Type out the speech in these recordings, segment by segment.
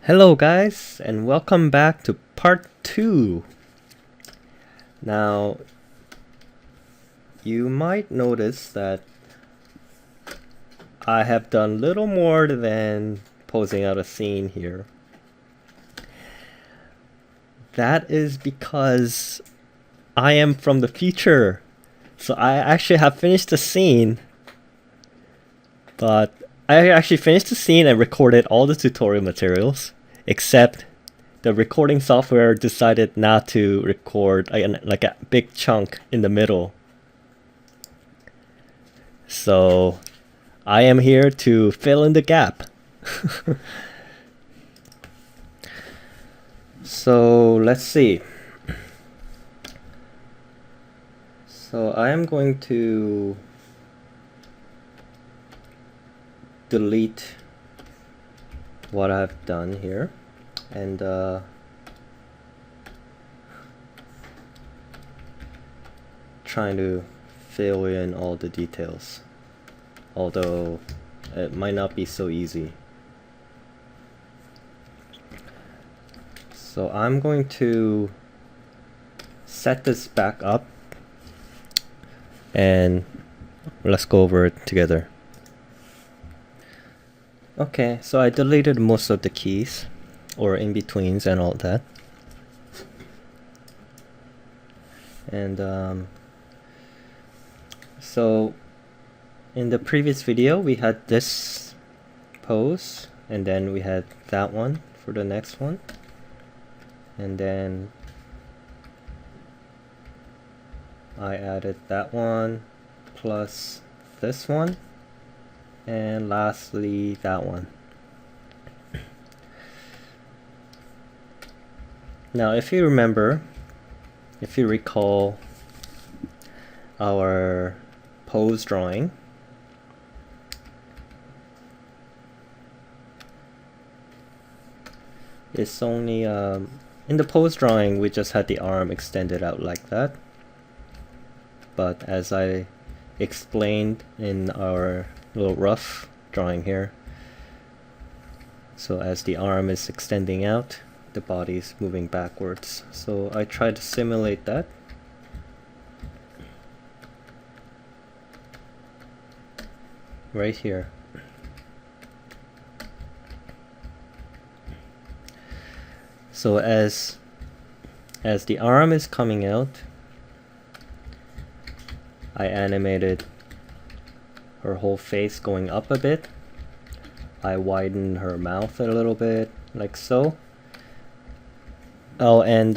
Hello guys, and welcome back to part 2. Now, you might notice that I have done little more than posing out a scene here. That is because I am from the future. So I actually have finished the scene, but I actually finished the scene and recorded all the tutorial materials, except the recording software decided not to record like a big chunk in the middle. So I am here to fill in the gap. So let's see. So I am going to delete what I've done here and trying to fill in all the details, although it might not be so easy. So I'm going to set this back up and let's go over it together. Okay, so I deleted most of the keys or in-betweens and all that. And so in the previous video we had this pose, and then we had that one for the next one, and then I added that one plus this one, and lastly that one. Now if you remember, if you recall our pose drawing, it's only in the pose drawing we just had the arm extended out like that, but as I explained in our little rough drawing here, so as the arm is extending out, the body is moving backwards. So I tried to simulate that. Right here. So as the arm is coming out, I animated her whole face going up a bit. I widened her mouth a little bit, like so. Oh, and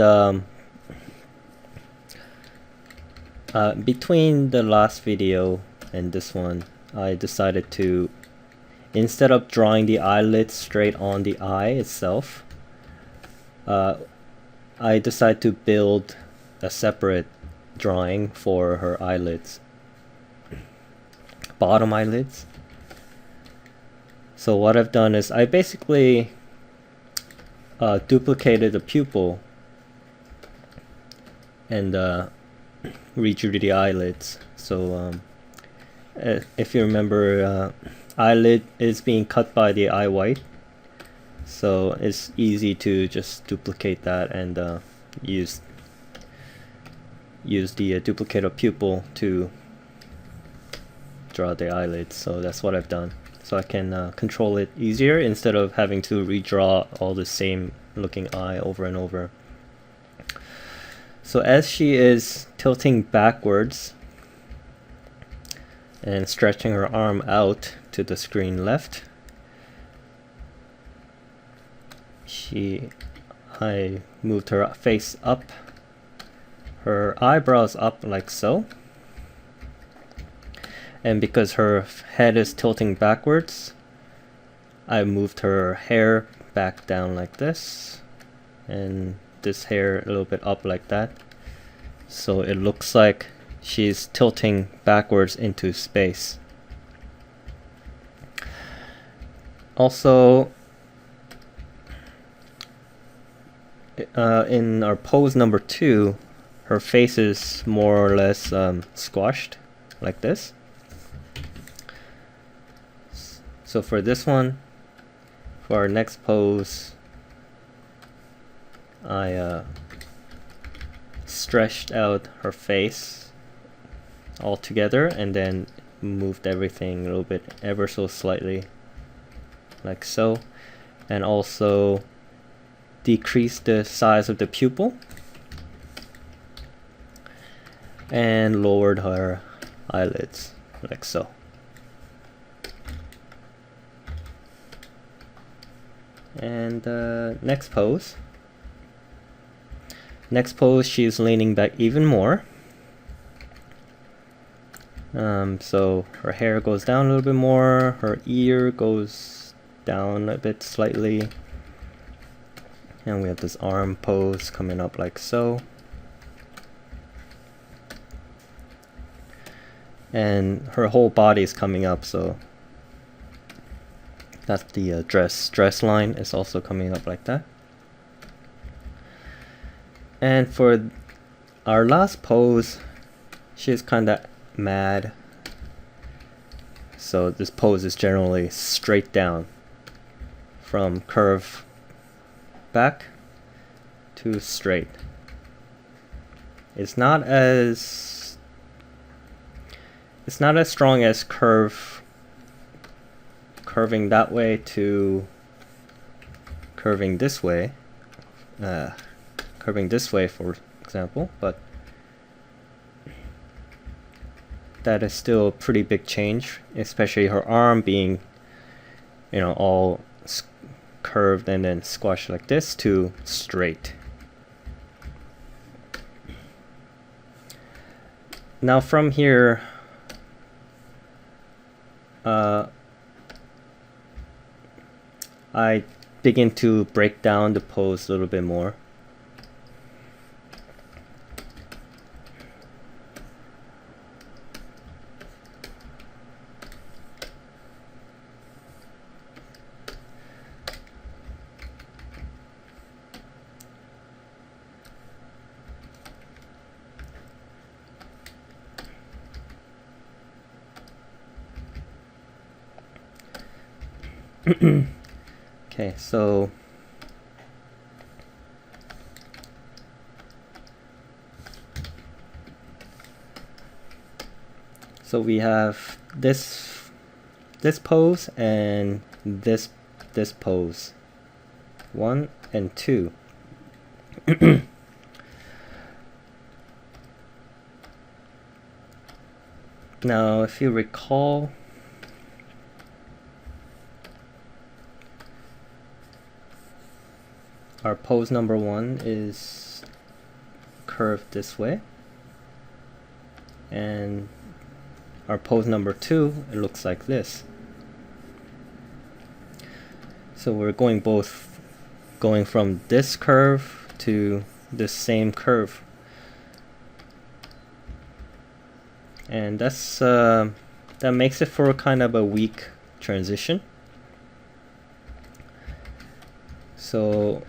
between the last video and this one, I decided to, instead of drawing the eyelids straight on the eye itself, I decided to build a separate drawing for her eyelids, bottom eyelids. So what I've done is I basically duplicated the pupil and redrew the eyelids. So if you remember, eyelid is being cut by the eye white, so it's easy to just duplicate that and use the duplicated pupil to draw the eyelids. So that's what I've done, so I can control it easier instead of having to redraw all the same looking eye over and over. So as she is tilting backwards and stretching her arm out to the screen left, I moved her face up, her eyebrows up like so, and because her head is tilting backwards, I moved her hair back down like this, and this hair a little bit up like that, so it looks like she's tilting backwards into space. Also, in our pose number 2, her face is more or less squashed like this. So for this one, for our next pose, I stretched out her face all together and then moved everything a little bit ever so slightly like so, and also decreased the size of the pupil and lowered her eyelids like so. And next pose, she's leaning back even more. So her hair goes down a little bit more, her ear goes down a bit slightly, and we have this arm pose coming up like so. And her whole body is coming up, so that's the dress line is also coming up like that. And for our last pose, she's kinda mad, so this pose is generally straight down from curve back to straight. It's not as strong as curving that way to curving this way, for example, but that is still a pretty big change, especially her arm being, you know, all curved and then squashed like this to straight. Now from here, I begin to break down the pose a little bit more. Okay, so we have this pose and this pose, 1 and 2. Now, if you recall, our pose number 1 is curved this way, and our pose number 2, it looks like this. So we're going from this curve to this same curve, and that's that makes it for kind of a weak transition. So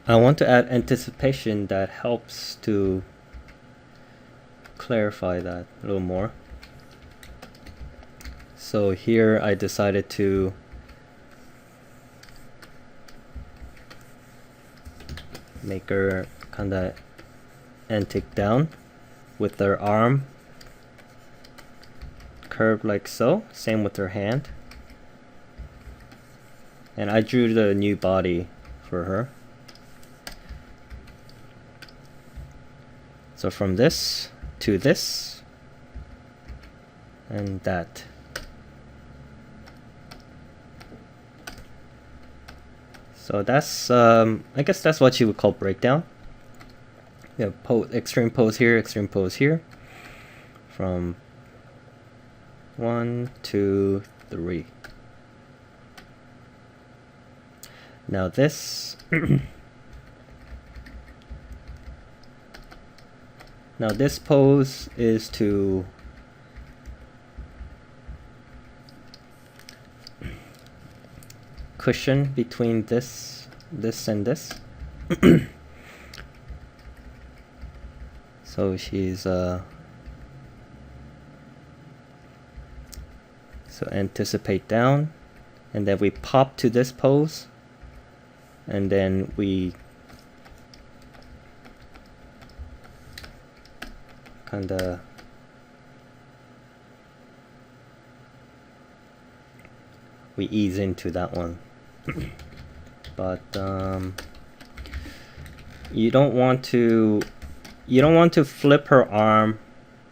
I want to add anticipation that helps to clarify that a little more. So here I decided to make her kinda antic down with her arm curved like so, same with her hand. And I drew the new body for her. So from this to this and that. So that's I guess that's what you would call breakdown. You have extreme pose here, extreme pose here. From 1, 2, 3. Now this now this pose is to cushion between this and this. So she's so anticipate down, and then we pop to this pose, and then we kinda we ease into that one. But you don't want to flip her arm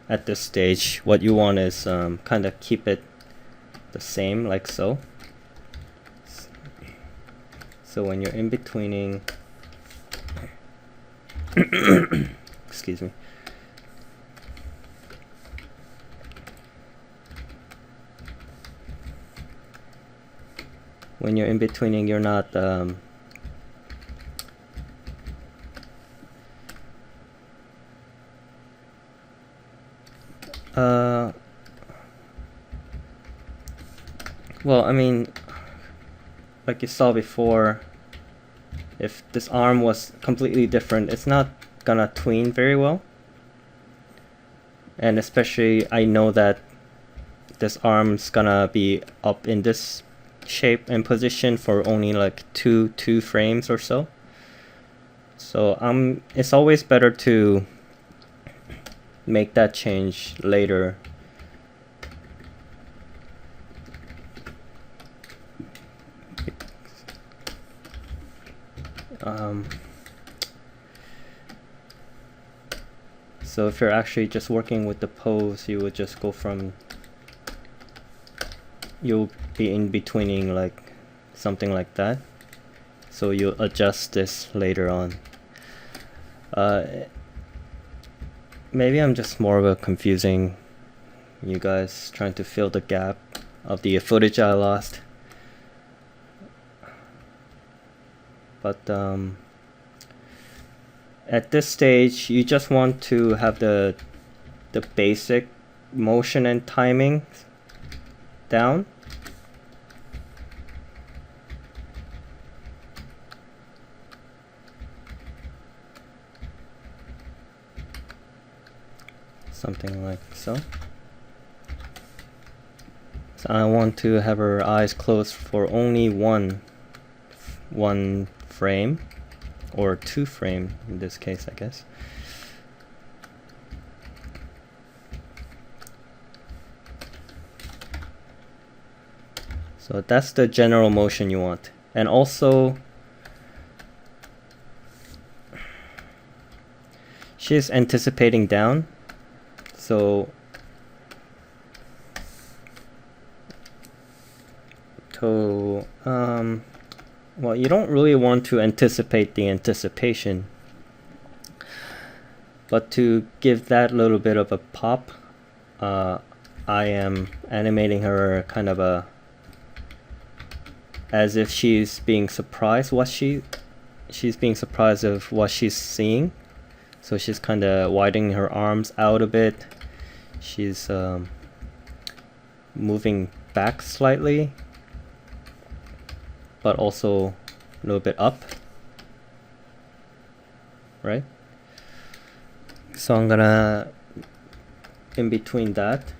at this stage. What you want is kind of keep it the same, like so. So when you're in betweening excuse me. When you're in betweening, you're not well, I mean, like you saw before, if this arm was completely different, it's not gonna tween very well. And especially, I know that this arm's gonna be up in this shape and position for only like two frames or so. So it's always better to make that change later. So if you're actually just working with the pose, you would just go from, you'll be in betweening like something like that. So you'll adjust this later on. Maybe I'm just more of a confusing you guys, trying to fill the gap of the footage I lost. But at this stage, you just want to have the basic motion and timing down. Something like so. So I want to have her eyes closed for only one frame, or 2 frame in this case, I guess. So that's the general motion you want. And also, she's anticipating down, so well, you don't really want to anticipate the anticipation, but to give that little bit of a pop, I am animating her kind of as if she's being surprised she's being surprised of what she's seeing. So she's kind of widening her arms out a bit. She's moving back slightly, but also a little bit up, right? So I'm gonna in between that,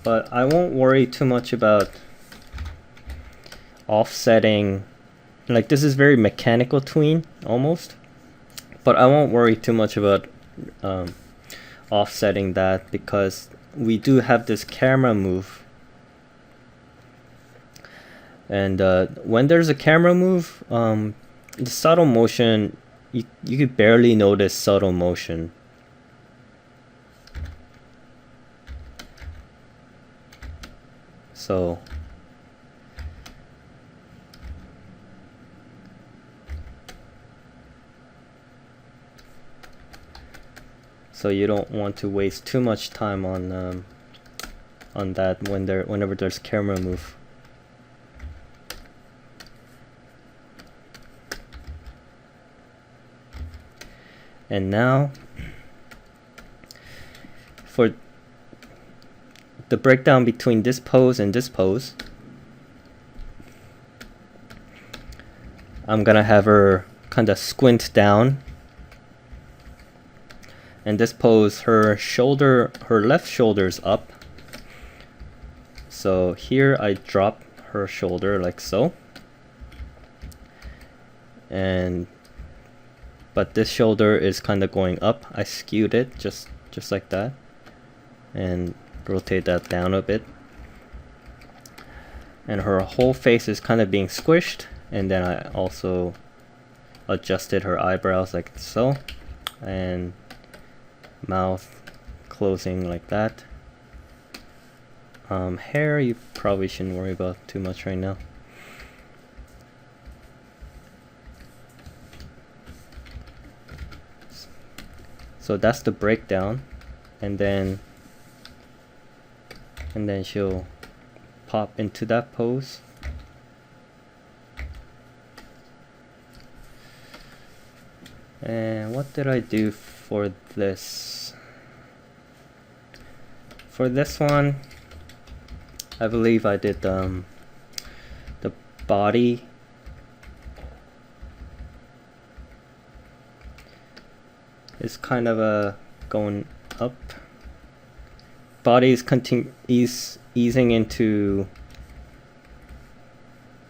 but I won't worry too much about offsetting. Like, this is very mechanical tween almost, but I won't worry too much about offsetting that, because we do have this camera move. And when there's a camera move, the subtle motion, you could barely notice subtle motion. So you don't want to waste too much time on that whenever there's camera move. And now for the breakdown between this pose and this pose, I'm gonna have her kind of squint down. And this pose, her left shoulder's up. So here I drop her shoulder like so. But this shoulder is kind of going up. I skewed it just just like that, and rotate that down a bit. And her whole face is kind of being squished, and then I also adjusted her eyebrows like so, and mouth closing like that. Hair you probably shouldn't worry about too much right now. So that's the breakdown, and then she'll pop into that pose. And what did I do for this? For this one, I believe I did the body. Is kind of going up. Body is easing into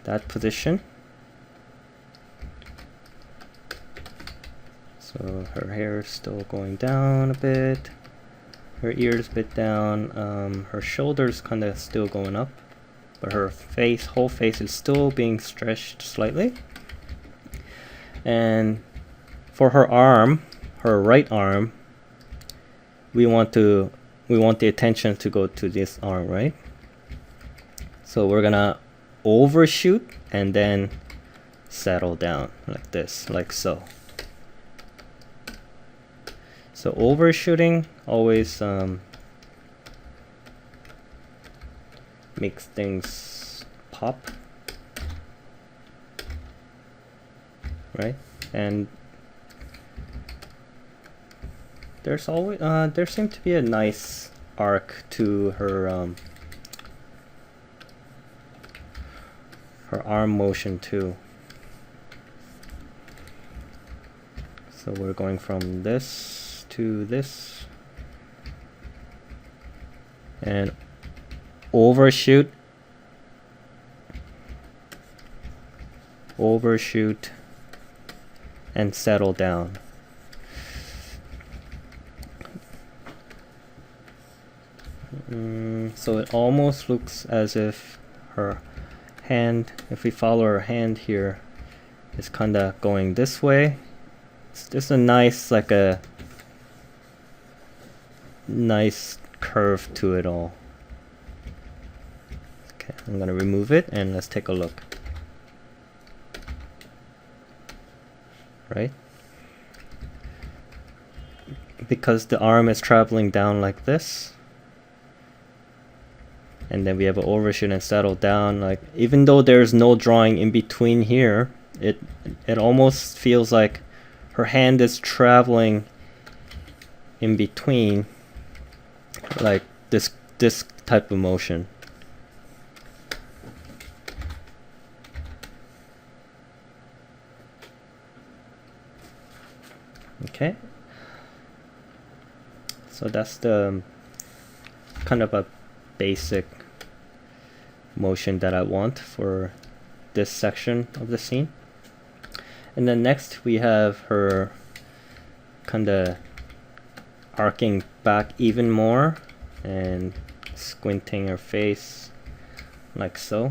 that position. So her hair is still going down a bit. Her ears a bit down. Her shoulders kind of still going up, but her whole face is still being stretched slightly. And for her arm, her right arm, we want the attention to go to this arm, right? So we're gonna overshoot and then settle down like this, like so. So overshooting always makes things pop, right? And there's always there seemed to be a nice arc to her her arm motion too. So we're going from this to this and overshoot, and settle down. So it almost looks as if her hand, if we follow her hand here, is kind of going this way. It's just a nice, like a nice curve to it all. Okay, I'm gonna remove it and let's take a look. Right? Because the arm is traveling down like this, and then we have an overshoot and settle down. Like, even though there's no drawing in between here, it almost feels like her hand is traveling in between, like this type of motion. Okay, so that's the kind of a basic motion that I want for this section of the scene. And then next we have her kind of arcing back even more and squinting her face like so.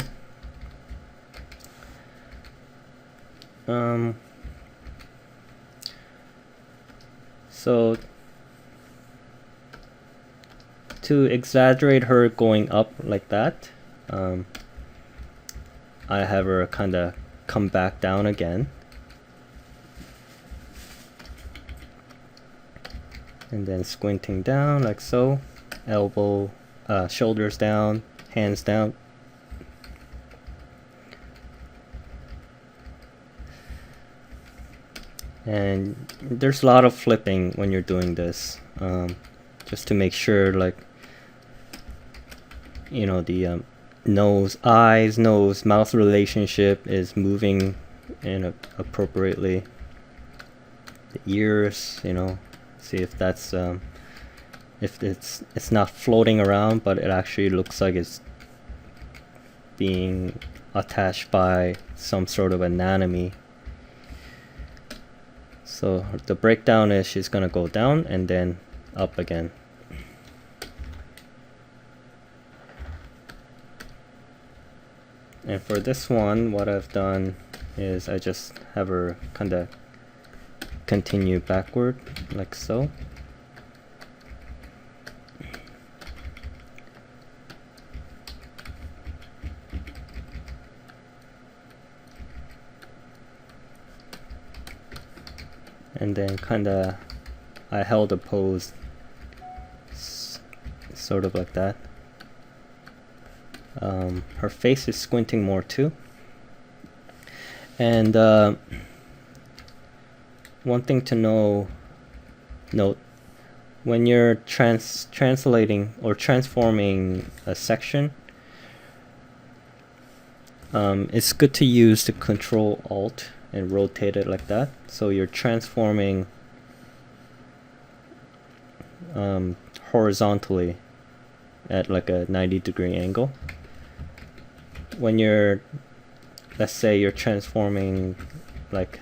So to exaggerate her going up like that, I have her kind of come back down again. And then squinting down like so, elbow, shoulders down, hands down. And there's a lot of flipping when you're doing this, just to make sure, like, you know, the nose mouth relationship is moving in appropriately. The ears, you know, see if that's if it's not floating around, but it actually looks like it's being attached by some sort of anatomy. So the breakdown is she's gonna go down and then up again. And for this one, what I've done is I just have her kind of continue backward like so. And then kind of I held a pose sort of like that. Her face is squinting more too. And one thing to note, when you're translating or transforming a section, it's good to use the Control-Alt and rotate it like that. So you're transforming horizontally at like a 90-degree angle. When you're, let's say you're transforming like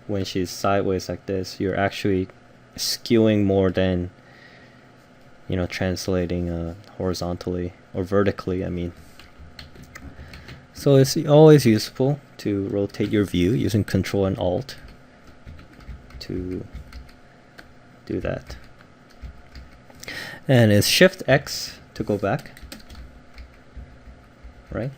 when she's sideways like this, you're actually skewing more than, you know, translating horizontally or vertically, I mean. So it's always useful to rotate your view using Control and Alt to do that. And it's Shift X to go back, right?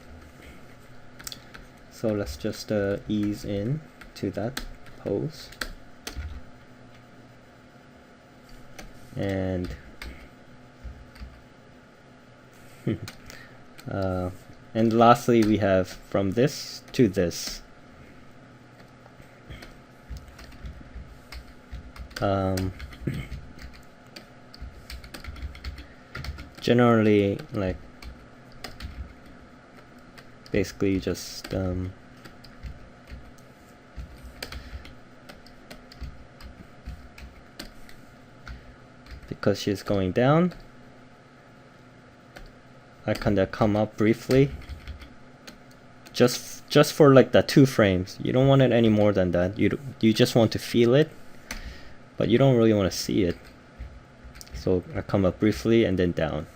So let's just ease in to that pose. And and lastly, we have from this to this. Generally, like, basically just because she's going down, I kind of come up briefly, just for like the 2 frames. You don't want it any more than that. You just want to feel it, but you don't really want to see it. So I come up briefly and then down.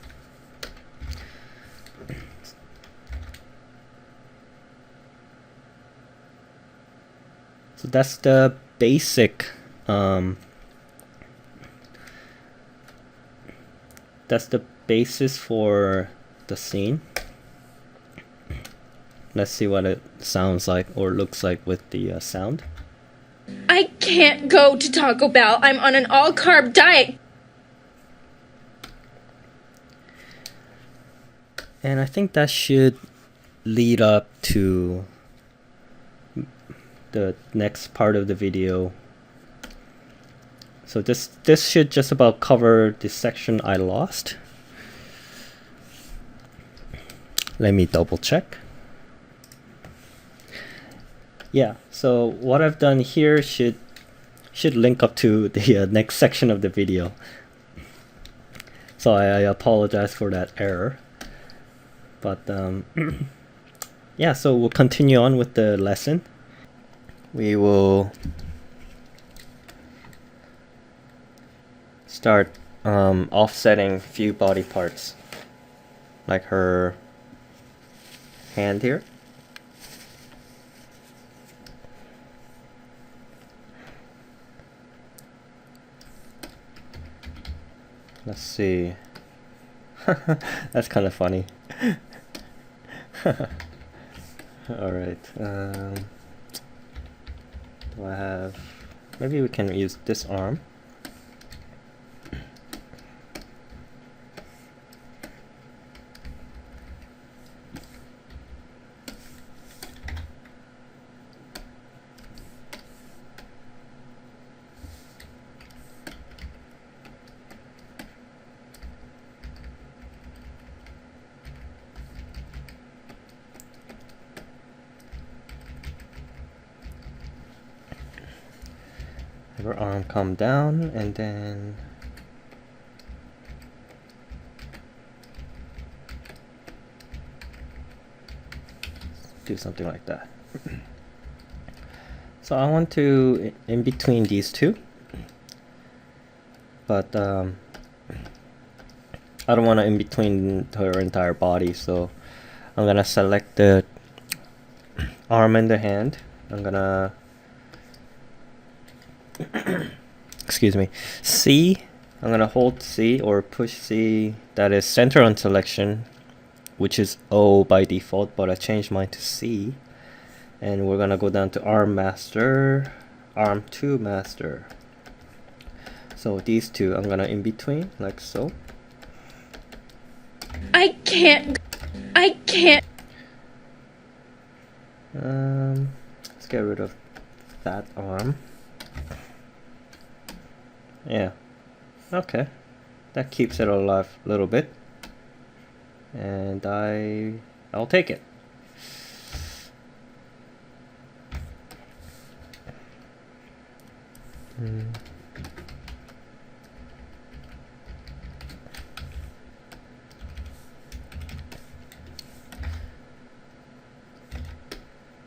So that's the basic that's the basis for the scene. Let's see what it sounds like or looks like with the sound. I can't go to Taco Bell. I'm on an all-carb diet. And I think that should lead up to the next part of the video. So this should just about cover the section I lost. Let me double check. Yeah, so what I've done here should link up to the next section of the video. So I apologize for that error. But yeah, so we'll continue on with the lesson. We will start offsetting a few body parts, like her hand here. Let's see. That's kind of funny. Alright. Do I have... Maybe we can use this arm. Have her arm come down and then do something like that. So I want to in between these two, but I don't want to in between her entire body, so I'm gonna select the arm and the hand. I'm gonna excuse me, C. I'm gonna hold C or push C. That is center on selection, which is O by default, but I changed mine to C. And we're gonna go down to arm master, arm 2 master. So these two, I'm gonna in between, like so. I can't. Let's get rid of that arm. Yeah. Okay. That keeps it alive a little bit. And I'll take it.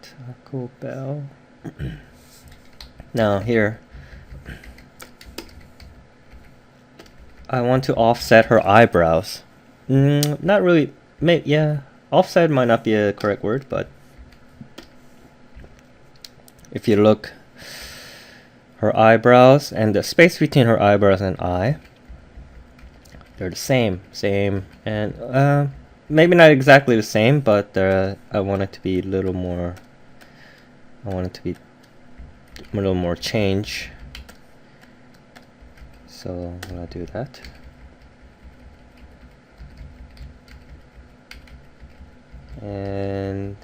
Tacobell. Now here, I want to offset her eyebrows. Not really. Yeah, offset might not be a correct word, but if you look, her eyebrows and the space between her eyebrows and eye, they're the same, and maybe not exactly the same, but I want it to be a little more. I want it to be a little more change. So I'm gonna do that. And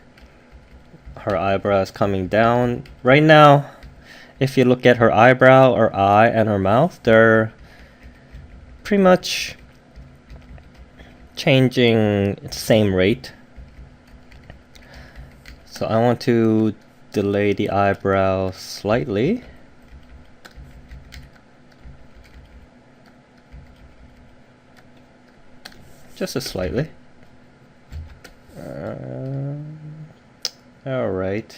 her eyebrows coming down. Right now, if you look at her eyebrow, her eye, and her mouth, they're pretty much changing at the same rate. So I want to delay the eyebrow slightly. Just a slightly. Alright.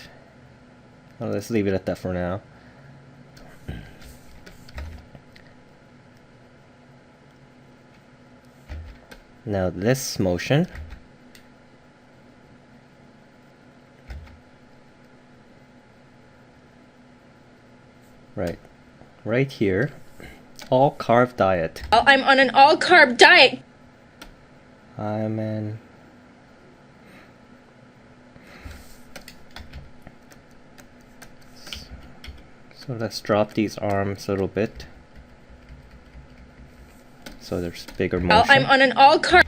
Well, let's leave it at that for now. Now this motion. Right here. All carb diet. I'm on an all carb diet. I'm in. So let's drop these arms a little bit. So there's bigger motion. I'm on an all carb.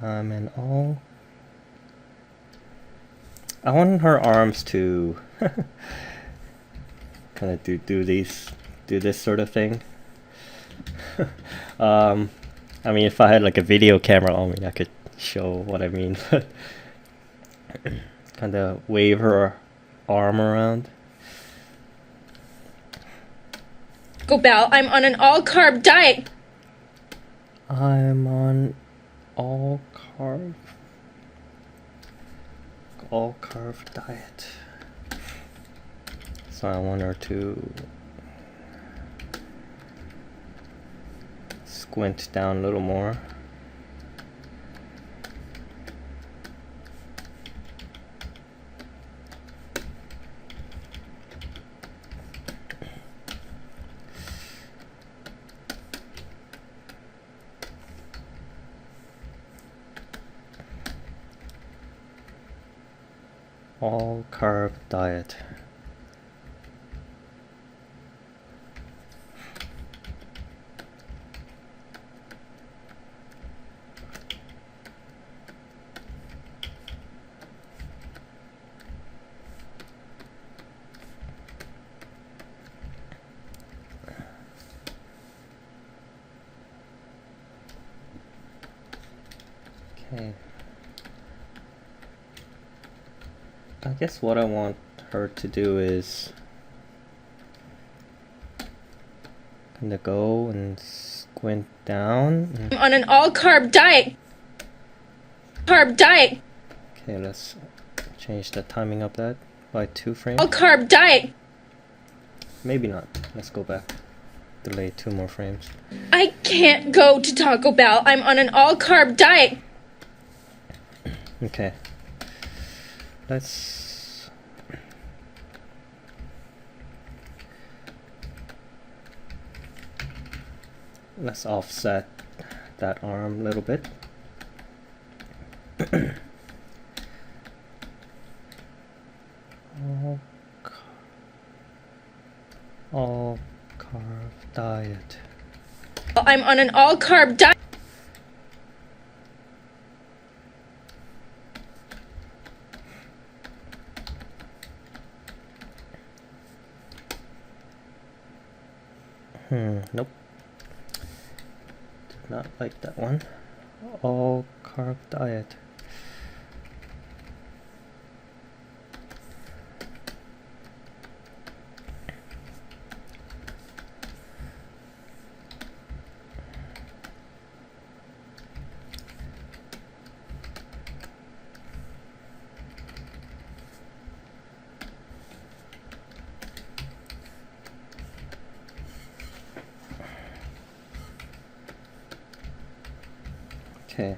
I'm in all. I want her arms to kind of do this sort of thing. I mean, if I had like a video camera on me, I could show what I mean. Kind of wave her arm around. Tacobell, I'm on an all carb diet. I'm on all carb diet. So I want her to squint down a little more. All carb diet. Okay. I guess what I want her to do is kind of go and squint down. I'm on an all carb diet. Okay, let's change the timing of that by 2 frames. All carb diet. maybe not. Let's go back. Delay 2 more frames. I can't go to Taco Bell. I'm on an all-carb diet. Okay. Let's offset that arm a little bit. All carb diet. I'm on an all-carb diet. Nope. Did not like that one. All carb diet. Okay.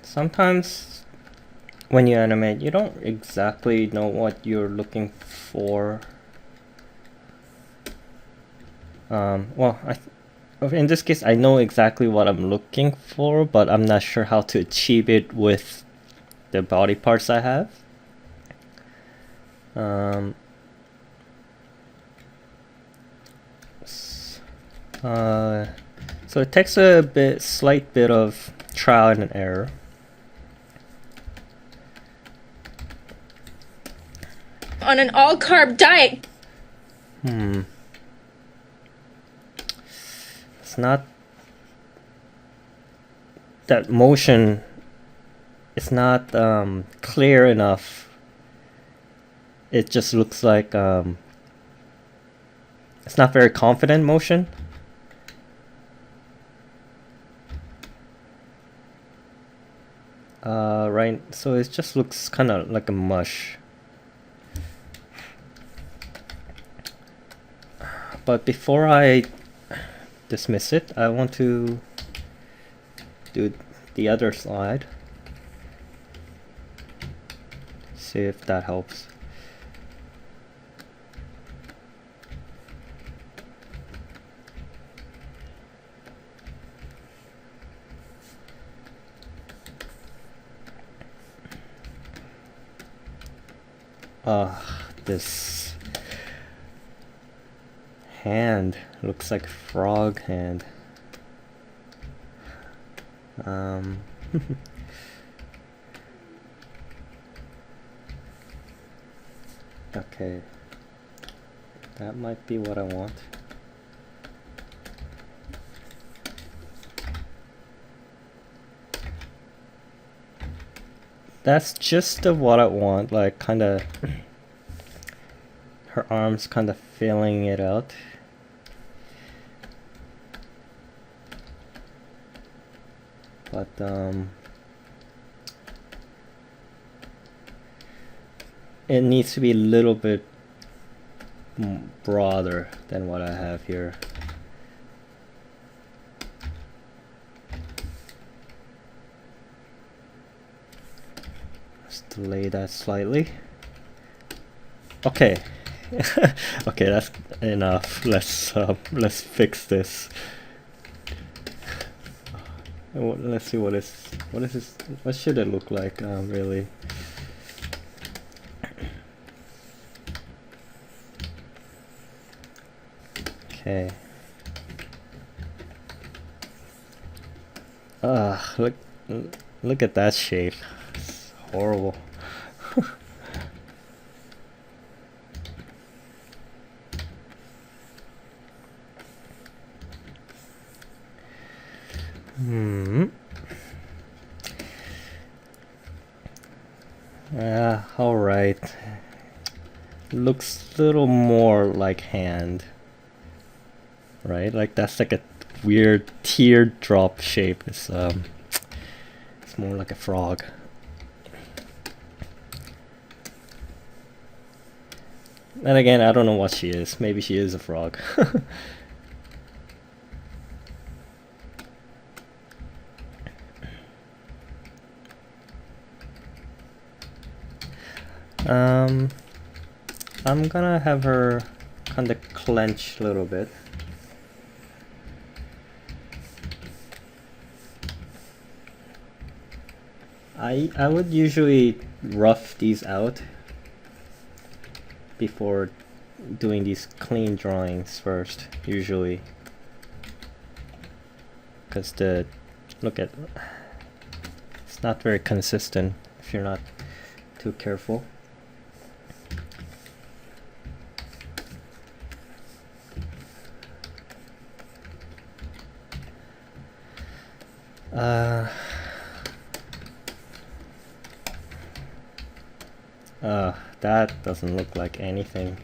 Sometimes when you animate, you don't exactly know what you're looking for. Well, in this case, I know exactly what I'm looking for, but I'm not sure how to achieve it with the body parts I have. So it takes a slight bit of trial and error. On an all-carb diet. It's not that motion. It's not clear enough. It just looks like it's not very confident motion. Right, so it just looks kind of like a mush. But before I dismiss it, I want to do the other slide. See if that helps. This hand looks like a frog hand. Okay, that might be what I want. That's just what I want, like kind of her arms kind of filling it out. But it needs to be a little bit broader than what I have here. Let's delay that slightly. Okay. Okay, that's enough. Let's fix this. Let's see what is this? What should it look like? Really. Okay. Look at that shape. It's horrible. All right. Looks a little more like hand, right? Like that's like a weird teardrop shape. It's more like a frog. And again, I don't know what she is. Maybe she is a frog. I'm gonna have her kind of clench a little bit. I would usually rough these out before doing these clean drawings first, usually. Because look at, it's not very consistent if you're not too careful. That doesn't look like anything.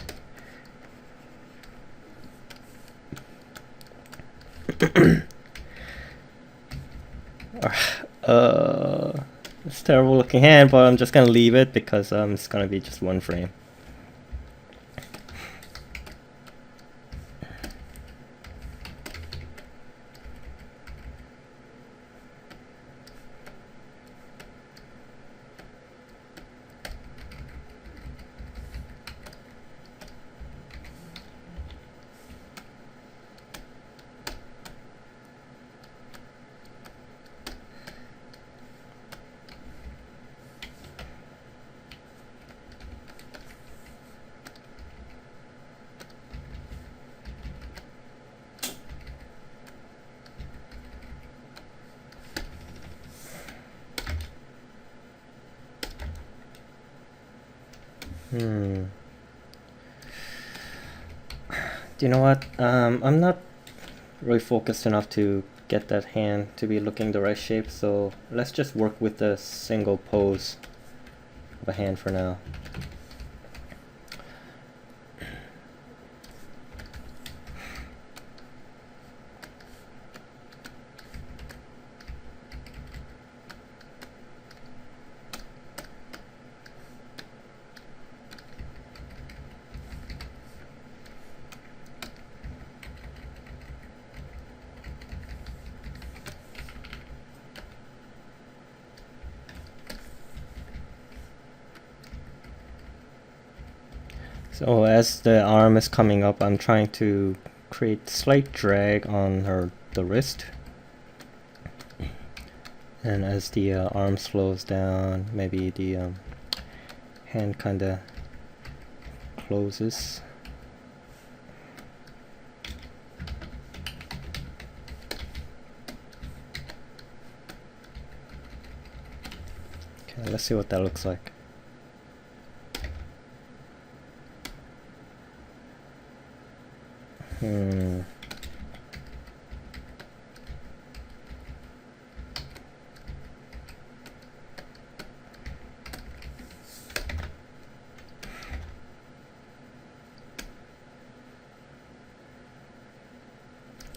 It's a terrible looking hand, but I'm just gonna leave it because it's gonna be just one frame. Do you know what? I'm not really focused enough to get that hand to be looking the right shape, so let's just work with the single pose of a hand for now. So as the arm is coming up, I'm trying to create slight drag on the wrist. And as the arm slows down, maybe the hand kind of closes. Okay, let's see what that looks like.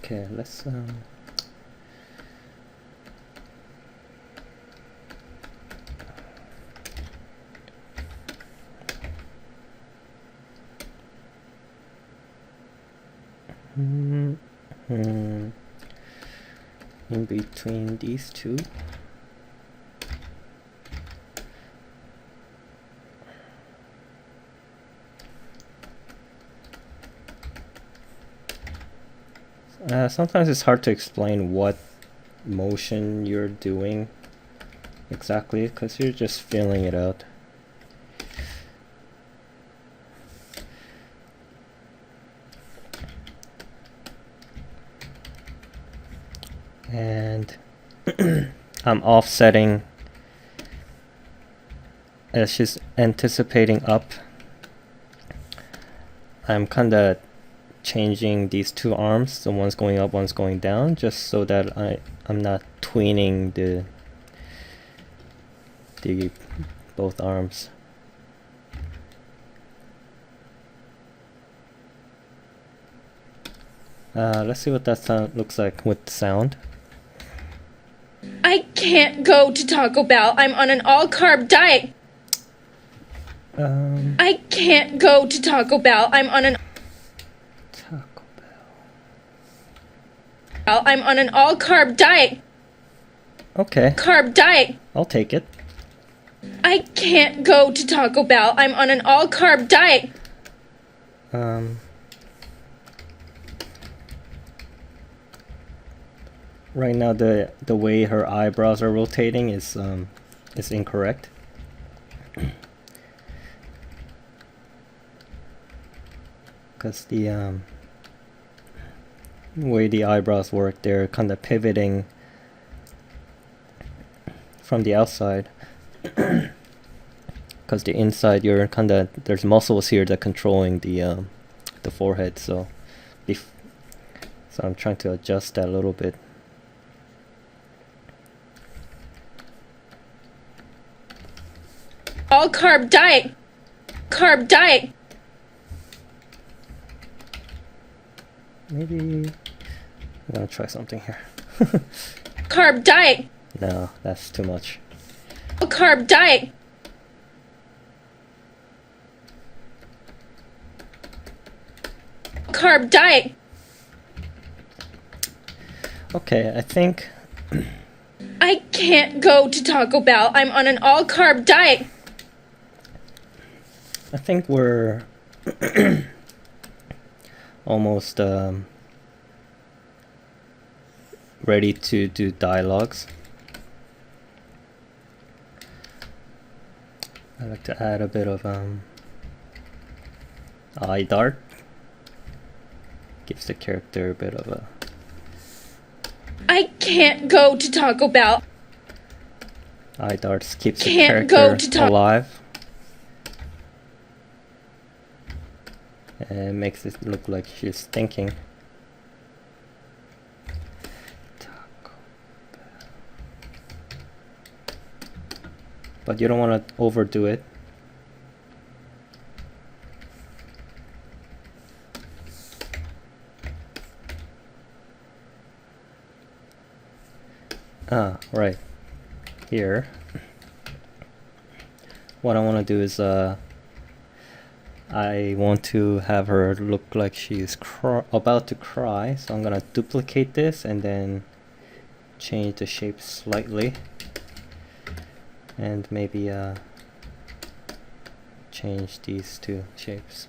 Okay, let's in between these two. Sometimes it's hard to explain what motion you're doing exactly because you're just feeling it out. And I'm offsetting as she's anticipating up. I'm kind of changing these two arms, so one's going up, one's going down, just so that I'm not tweening the both arms. Let's see what that looks like with the sound. I can't go to Taco Bell. I'm on an all-carb diet. I can't go to Taco Bell. I'm on an all-carb diet. Okay, Carb diet. I'll take it. I can't go to Taco Bell. I'm on an all-carb diet. Right now the way her eyebrows are rotating is incorrect. Because the way the eyebrows work, they're kind of pivoting from the outside. Because the inside, you're kind of, there's muscles here that controlling the forehead. So I'm trying to adjust that a little bit. All carb diet. Carb diet. Maybe I'm gonna try something here. Carb diet. No, that's too much. All carb diet. Carb diet. Okay, I think I can't go to Taco Bell. I'm on an all-carb diet. I think we're almost ready to do dialogues. I like to add a bit of eye dart. Gives the character a bit of a... I can't go to Taco Bell. Eye darts keeps the Can't character go to alive. And makes it look like she's thinking. But you don't want to overdo it. Ah, right. Here. What I want to do is I want to have her look like she's about to cry, so I'm gonna duplicate this and then change the shape slightly, and maybe change these two shapes.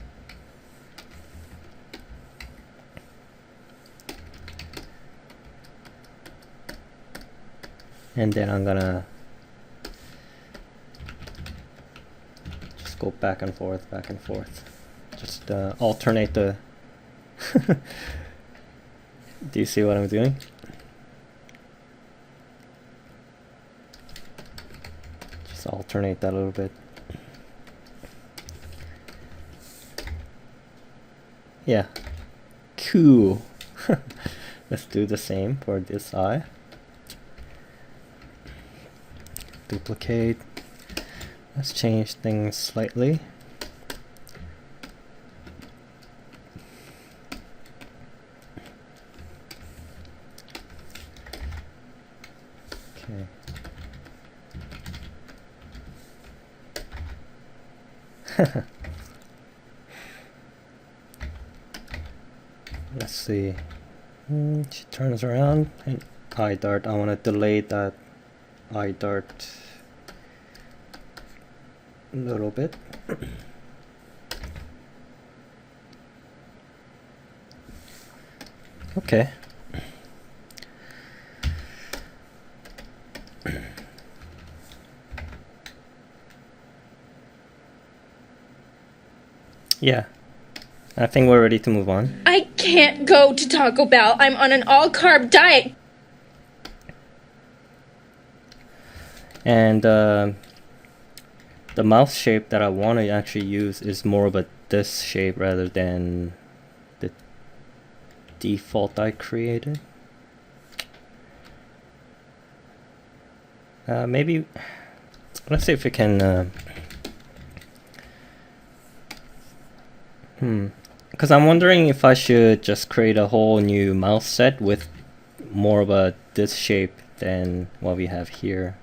And then I'm gonna just go back and forth, just alternate the do you see what I'm doing? Just alternate that a little bit. Yeah, cool. Let's do the same for this eye. Duplicate. Let's change things slightly. Okay. Let's see. She turns around and eye dart. I want to delay that eye dart a little bit. Okay. Yeah, I think we're ready to move on. I can't go to Taco Bell. I'm on an all-carb diet. And the mouth shape that I want to actually use is more of a this shape rather than the default I created. Maybe let's see if we can because I'm wondering if I should just create a whole new mouth set with more of a this shape than what we have here.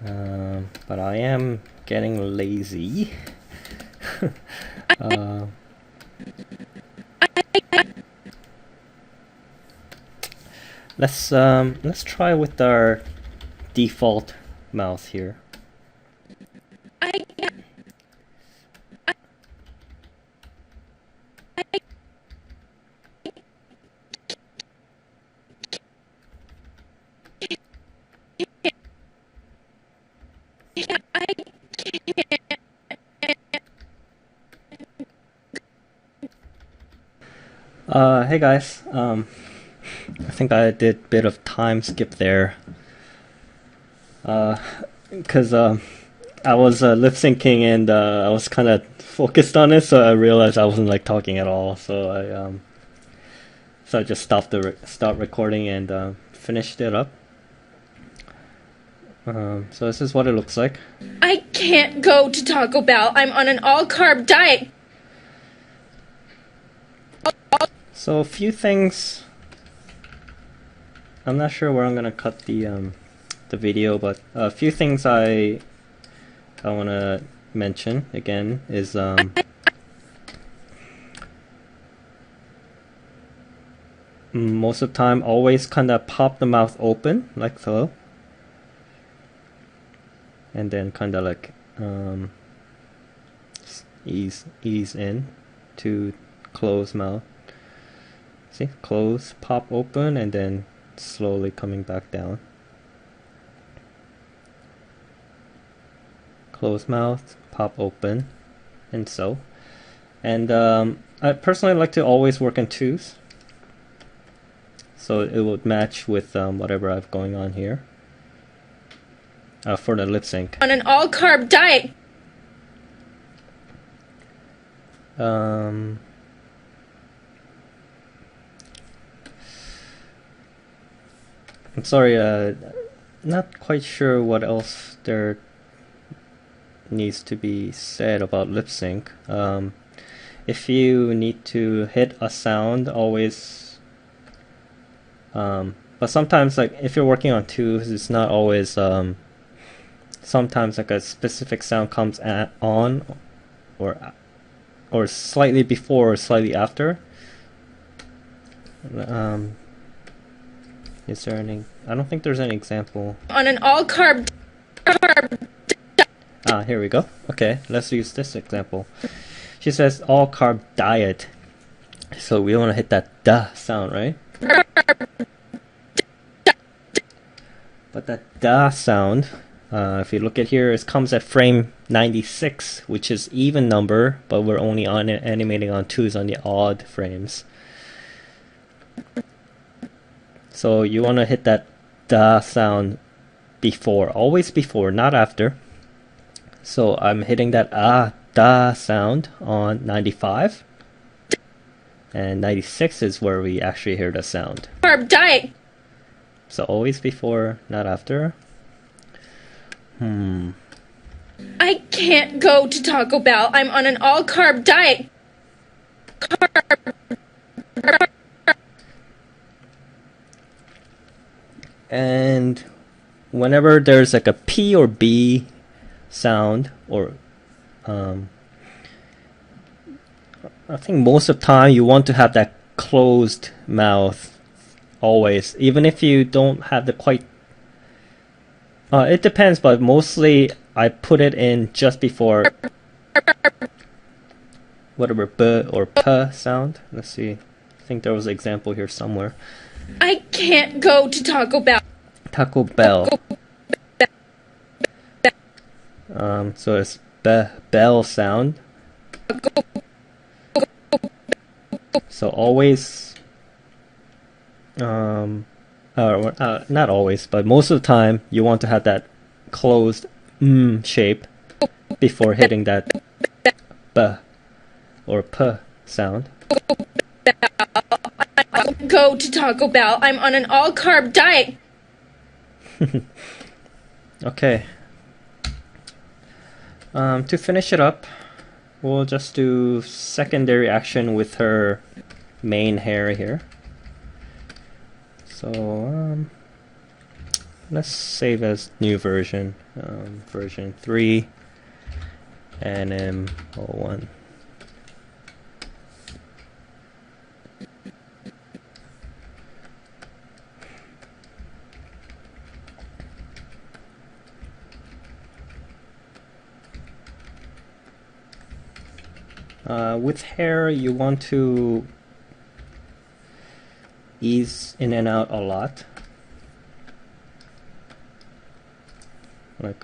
But I am getting lazy. Let's try with our default mouth here. Hey guys, I think I did a bit of time skip there. Because I was lip syncing and I was kind of focused on it, so I realized I wasn't like talking at all. So I just stopped recording and finished it up. So this is what it looks like. I can't go to Taco Bell. I'm on an all-carb diet. So a few things. I'm not sure where I'm gonna cut the video, but a few things I want to mention again is most of the time always kind of pop the mouth open like so, and then kind of like ease in to close mouth. See, close, pop open, and then slowly coming back down. Close mouth, pop open, and so. And I personally like to always work in twos, so it would match with whatever I have going on here for the lip sync. On an all-carb diet. I'm sorry, not quite sure what else there needs to be said about lip sync. If you need to hit a sound, always but sometimes, like if you're working on twos, it's not always sometimes like a specific sound comes on or slightly before or slightly after. Is there any? I don't think there's any example. On an all-carb. Here we go. Okay, let's use this example. She says all carb diet. So we want to hit that duh sound, right? But that duh sound, if you look at here, it comes at frame 96, which is even number, but we're only animating on twos on the odd frames. So you want to hit that da sound before, always before, not after. So I'm hitting that da sound on 95. And 96 is where we actually hear the sound. Carb diet. So always before, not after. I can't go to Taco Bell. I'm on an all-carb diet. And whenever there's like a P or B sound, or I think most of the time you want to have that closed mouth always, even if you don't have the quite it depends, but mostly I put it in just before whatever B or P sound. Let's see, I think there was an example here somewhere. I can't go to Taco Bell. Taco Bell. So it's bell sound. So always, not always, but most of the time, you want to have that closed shape before hitting that b or p sound. Go to Taco Bell. I'm on an all-carb diet. Okay. To finish it up, we'll just do secondary action with her main hair here. So let's save as new version, version 3, NM01. With hair, you want to ease in and out a lot. Like,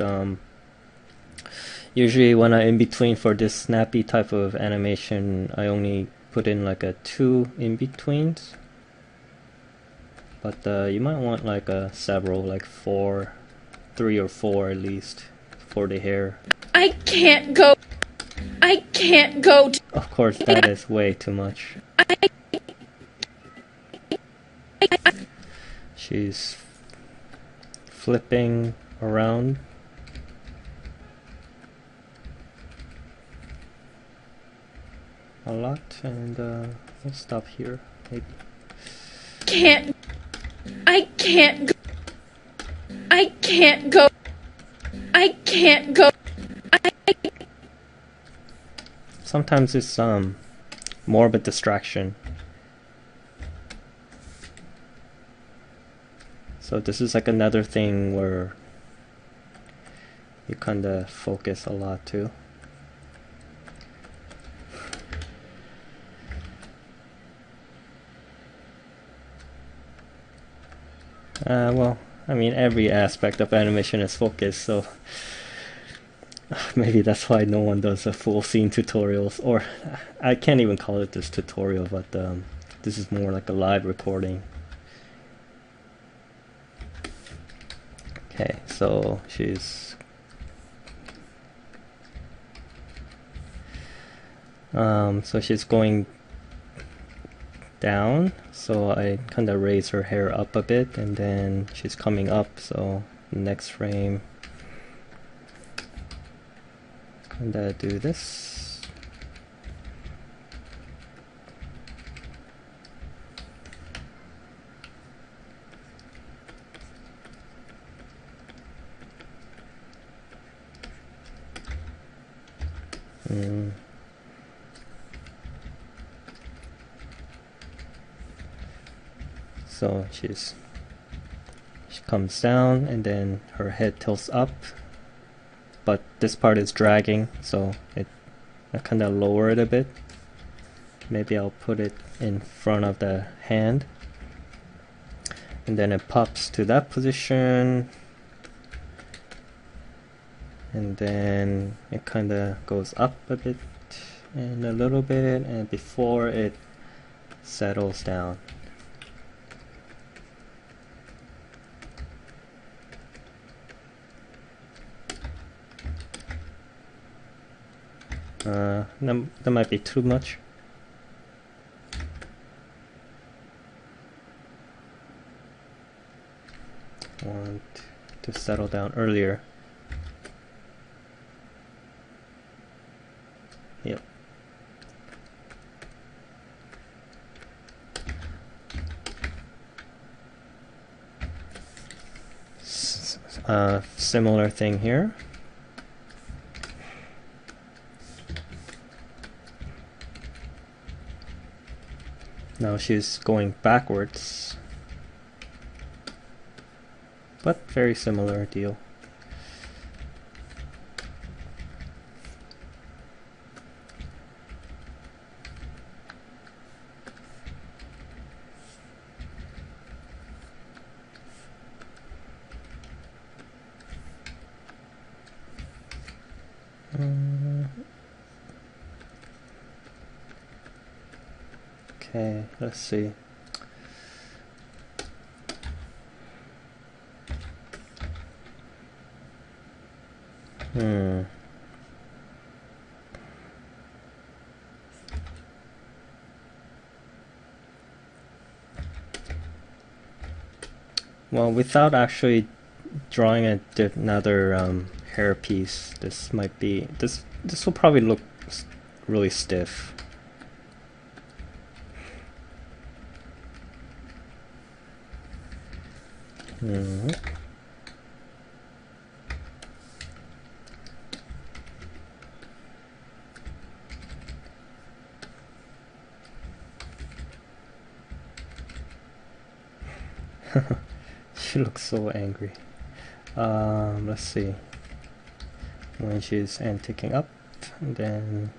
usually when I'm in between for this snappy type of animation, I only put in like a 2 in betweens. But you might want like several, like 4, 3 or 4 at least for the hair. I can't go. I can't go. Of course, that is way too much. She's flipping around. A lot, and we'll stop here, maybe. I can't go. I can't go. I can't go. Sometimes it's more of a distraction. So this is like another thing where you kinda focus a lot too. Well, I mean, every aspect of animation is focused, so maybe that's why no one does a full scene tutorials, or I can't even call it this tutorial, but this is more like a live recording. Okay, so she's going down, so I kind of raise her hair up a bit, and then she's coming up, so next frame kind of do this. So she comes down, and then her head tilts up, but this part is dragging, so I kind of lower it a bit. Maybe I'll put it in front of the hand, and then it pops to that position, and then it kind of goes up a bit and a little bit, and before it settles down. That might be too much. Want to settle down earlier. Yep. Similar thing here. Now she's going backwards, but very similar deal. Okay, let's see. Well, without actually drawing another hair piece, this might be this will probably look really stiff. She looks so angry. Let's see. When she's antiquing up, and then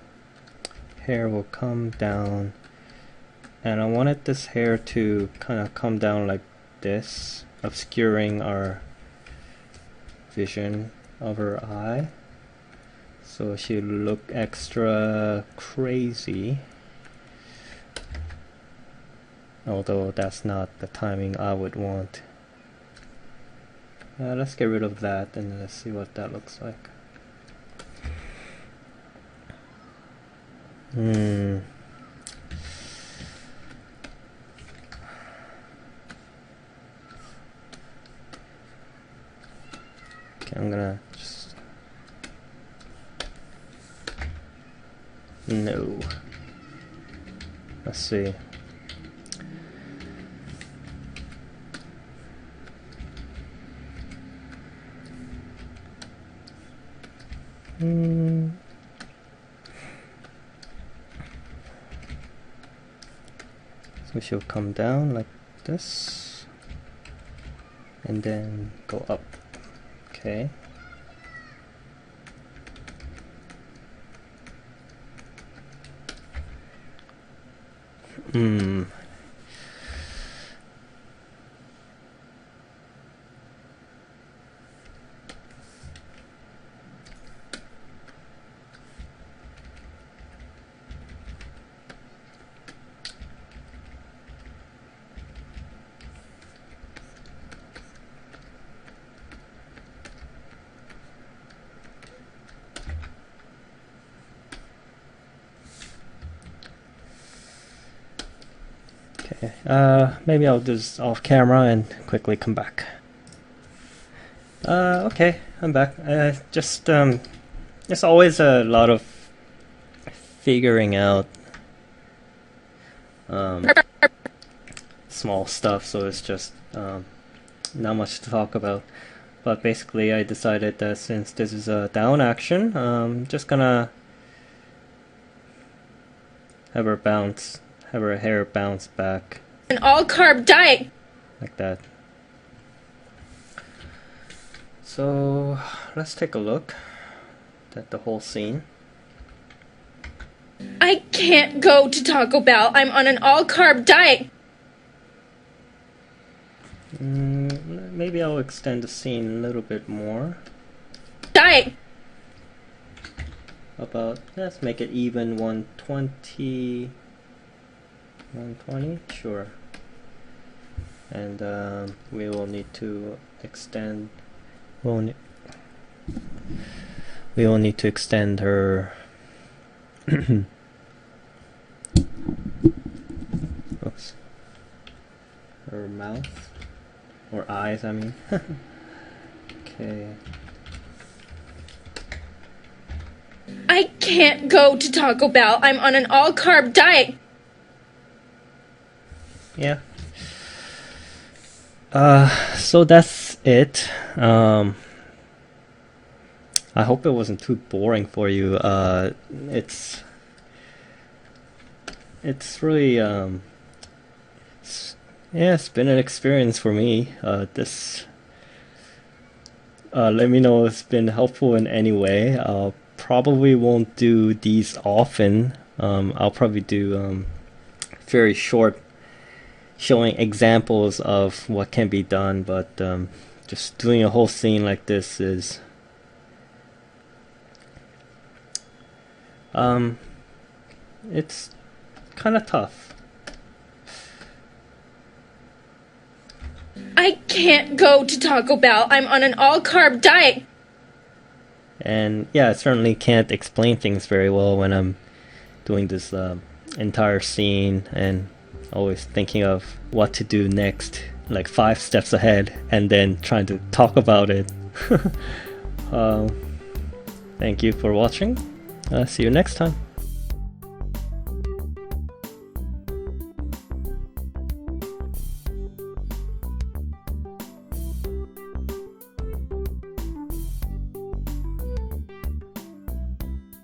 hair will come down. And I wanted this hair to kind of come down like this, obscuring our vision of her eye. So she look extra crazy. Although that's not the timing I would want. Let's get rid of that and let's see what that looks like. Okay, I'm gonna just... No. Let's see. So she'll come down like this and then go up. Okay. Maybe I'll do this off camera and quickly come back. Okay, I'm back. It's always a lot of figuring out small stuff, so it's just not much to talk about. But basically I decided that since this is a down action, I'm just gonna have her hair bounce back. An all-carb diet. Like that. So let's take a look at the whole scene. I can't go to Taco Bell. I'm on an all-carb diet. Maybe I'll extend the scene a little bit more. Diet. Let's make it even 120. 120? Sure. And we will need to extend. We will need to extend her. Oops. Her mouth or eyes, I mean. Okay. I can't go to Taco Bell. I'm on an all-carb diet. Yeah. So that's it. I hope it wasn't too boring for you. It's really it's been an experience for me. Let me know if it's been helpful in any way. Probably won't do these often. I'll probably do very short showing examples of what can be done, but just doing a whole scene like this is it's kind of tough. I can't go to Taco Bell. I'm on an all-carb diet. And yeah, I certainly can't explain things very well when I'm doing this entire scene and always thinking of what to do next, like 5 steps ahead, and then trying to talk about it. Thank you for watching. See you next time.